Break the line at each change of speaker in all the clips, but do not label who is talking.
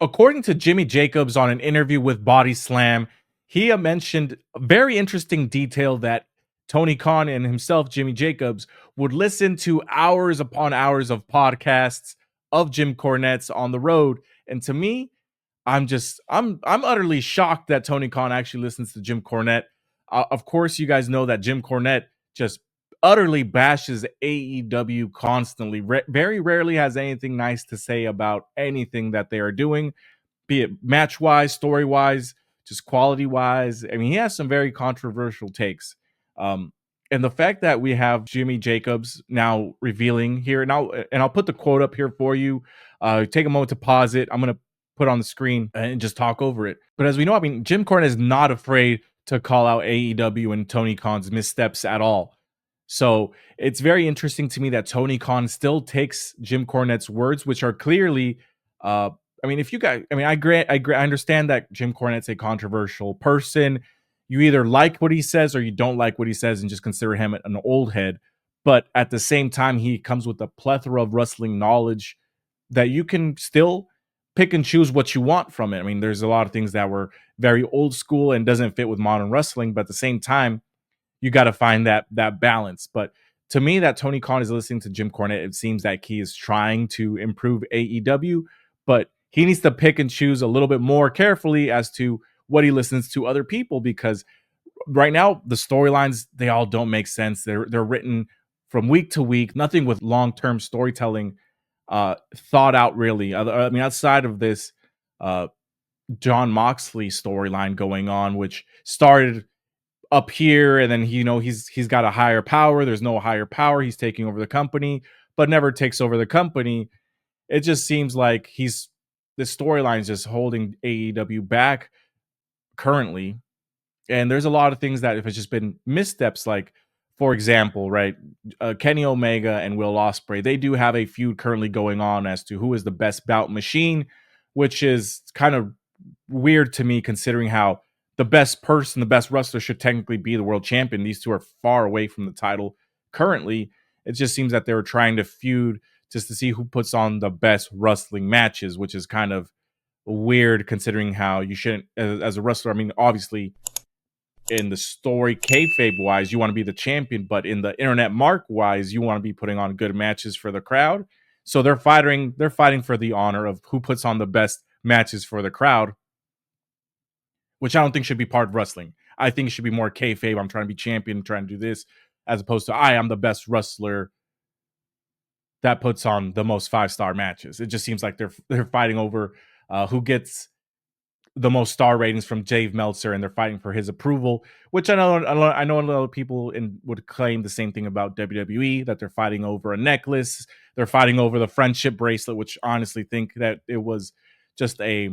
According to Jimmy Jacobs on an interview with Body Slam, he mentioned a very interesting detail that Tony Khan and himself, Jimmy Jacobs, would listen to hours upon hours of podcasts of Jim Cornette's on the road. And to me, I'm utterly shocked that Tony Khan actually listens to Jim Cornette. Of course, you guys know that Jim Cornette just utterly bashes AEW constantly. Very rarely has anything nice to say about anything that they are doing, be it match wise, story wise, just quality wise. I mean, he has some very controversial takes. Um, and the fact that we have Jimmy Jacobs now revealing here, and I'll put the quote up here for you. Take a moment to pause it. I'm gonna put on the screen and just talk over it. But as we know, I mean, Jim Cornette is not afraid to call out AEW and Tony Khan's missteps at all. So it's very interesting to me that Tony Khan still takes Jim Cornette's words, which are clearly, I mean, if you guys, I mean, I understand that Jim Cornette's a controversial person. You either like what he says or you don't like what he says and just consider him an old head. But at the same time, he comes with a plethora of wrestling knowledge that you can still pick and choose what you want from it. I mean, there's a lot of things that were very old school and doesn't fit with modern wrestling, but at the same time, you got to find that balance. But to me, that Tony Khan is listening to Jim Cornette, it seems like he is trying to improve AEW, but he needs to pick and choose a little bit more carefully as to what he listens to other people, because right now the storylines, they all don't make sense. They're written from week to week, nothing with long-term storytelling thought out really. I mean, outside of this uh John Moxley storyline going on, which started up here, and then he's got a higher power. There's no higher power. He's taking over the company, but never takes over the company. It just seems like the storyline is just holding AEW back currently. And there's a lot of things that if it's just been missteps, like for example, right, Kenny Omega and Will Ospreay, they do have a feud currently going on as to who is the best bout machine, which is kind of weird to me considering how the best person, the best wrestler should technically be the world champion. These two are far away from the title currently. It just seems that they were trying to feud just to see who puts on the best wrestling matches, which is kind of weird considering how you shouldn't, as a wrestler. I mean, obviously, in the story kayfabe wise, you want to be the champion, but in the internet mark wise, you want to be putting on good matches for the crowd. So they're fighting for the honor of who puts on the best matches for the crowd, which I don't think should be part of wrestling. I think it should be more kayfabe. I'm trying to be champion, trying to do this, as opposed to I'm the best wrestler that puts on the most 5-star matches. It just seems like they're fighting over who gets the most star ratings from Dave Meltzer, and they're fighting for his approval. Which I know a lot of people would claim the same thing about WWE, that they're fighting over a necklace, they're fighting over the friendship bracelet, which honestly think that it was just a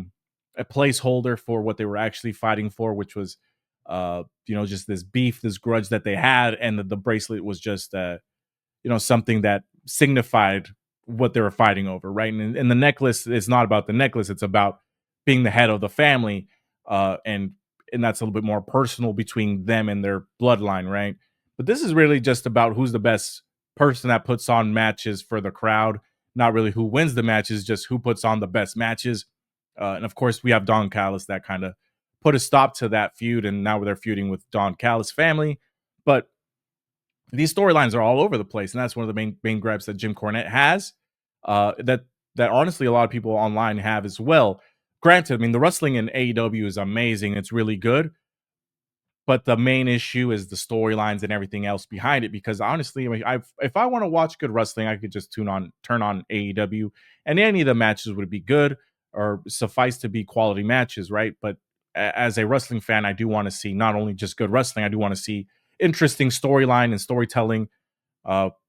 placeholder for what they were actually fighting for, which was just this beef, this grudge that they had, and the bracelet was just something that signified what they were fighting over, right? And the necklace is not about the necklace; it's about being the head of the family, and that's a little bit more personal between them and their bloodline, right? But this is really just about who's the best person that puts on matches for the crowd, not really who wins the matches, just who puts on the best matches. And of course, we have Don Callis that kind of put a stop to that feud, and now they're feuding with Don Callis' family. But these storylines are all over the place, and that's one of the main gripes that Jim Cornette has. That honestly a lot of people online have as well. Granted, I mean the wrestling in AEW is amazing; it's really good, but the main issue is the storylines and everything else behind it. Because honestly, I mean, if I want to watch good wrestling, I could just turn on AEW, and any of the matches would be good or suffice to be quality matches, right? But as a wrestling fan, I do want to see not only just good wrestling, I do want to see interesting storyline and storytelling,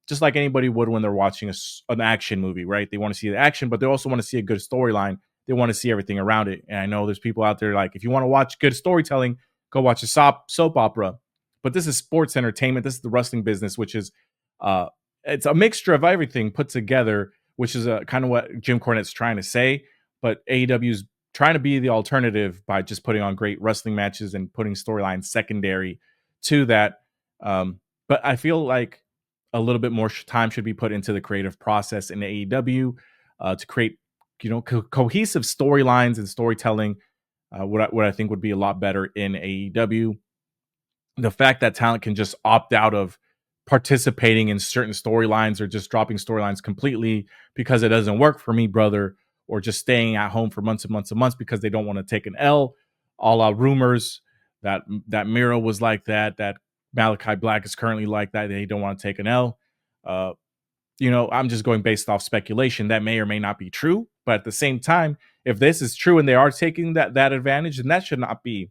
just like anybody would when they're watching an action movie, right? They want to see the action, but they also want to see a good storyline. They want to see everything around it. And I know there's people out there like, if you want to watch good storytelling, go watch a soap opera. But this is sports entertainment. This is the wrestling business, which is uh, it's a mixture of everything put together, which is kind of what Jim Cornette's trying to say. But AEW is trying to be the alternative by just putting on great wrestling matches and putting storylines secondary to that. But I feel like a little bit more time should be put into the creative process in AEW to create cohesive storylines and storytelling. What I think would be a lot better in AEW. The fact that talent can just opt out of participating in certain storylines or just dropping storylines completely because it doesn't work for me, brother, or just staying at home for months and months and months because they don't want to take an L. All rumors that Miro was like that Malachi Black is currently like that. They don't want to take an L. I'm just going based off speculation. That may or may not be true, but at the same time, if this is true and they are taking that advantage, then that should not be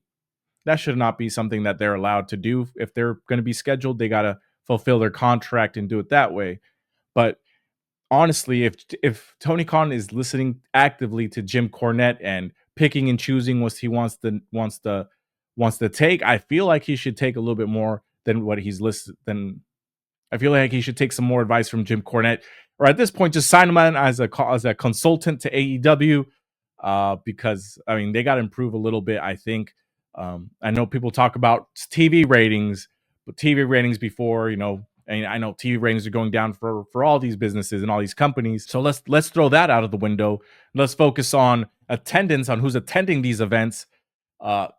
something that they're allowed to do. If they're going to be scheduled, they got to fulfill their contract and do it that way. But honestly, if Tony Khan is listening actively to Jim Cornette and picking and choosing what he wants to take, I feel like he should take a little bit more than what he's listed. I feel like he should take some more advice from Jim Cornette, or at this point, just sign him on as a consultant to AEW, because I mean they got to improve a little bit. I think. I know people talk about TV ratings, but TV ratings before, and I know TV ratings are going down for all these businesses and all these companies. So let's throw that out of the window. Let's focus on attendance, on who's attending these events.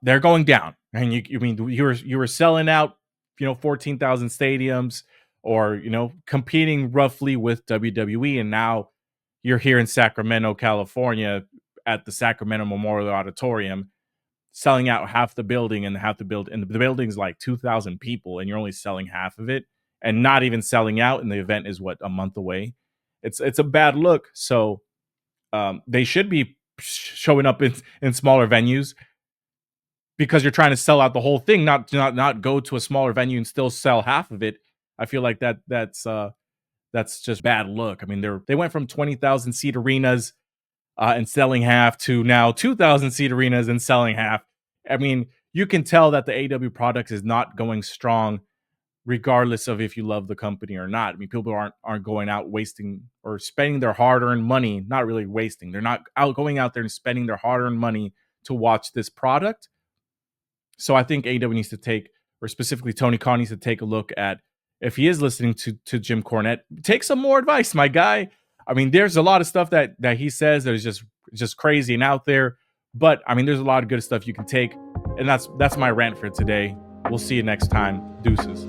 They're going down, and you were selling out, 14,000 stadiums, or competing roughly with WWE, and now you're here in Sacramento, California, at the Sacramento Memorial Auditorium, selling out half the building, and the building's like 2,000 people, and you're only selling half of it, and not even selling out, and the event is a month away. It's a bad look. So they should be showing up in smaller venues, because you're trying to sell out the whole thing, not go to a smaller venue and still sell half of it. I feel like that's just bad look. I mean, they went from 20,000 seat arenas and selling half to now 2,000 seat arenas and selling half. I mean, you can tell that the AEW product is not going strong, regardless of if you love the company or not. I mean, people aren't going out wasting or spending their hard-earned money, not really wasting. They're not going out there and spending their hard-earned money to watch this product. So I think AEW needs to take, or specifically Tony Khan needs to take a look at, if he is listening to Jim Cornette, take some more advice, my guy. I mean, there's a lot of stuff that he says that is just crazy and out there. But I mean, there's a lot of good stuff you can take. And that's my rant for today. We'll see you next time. Deuces.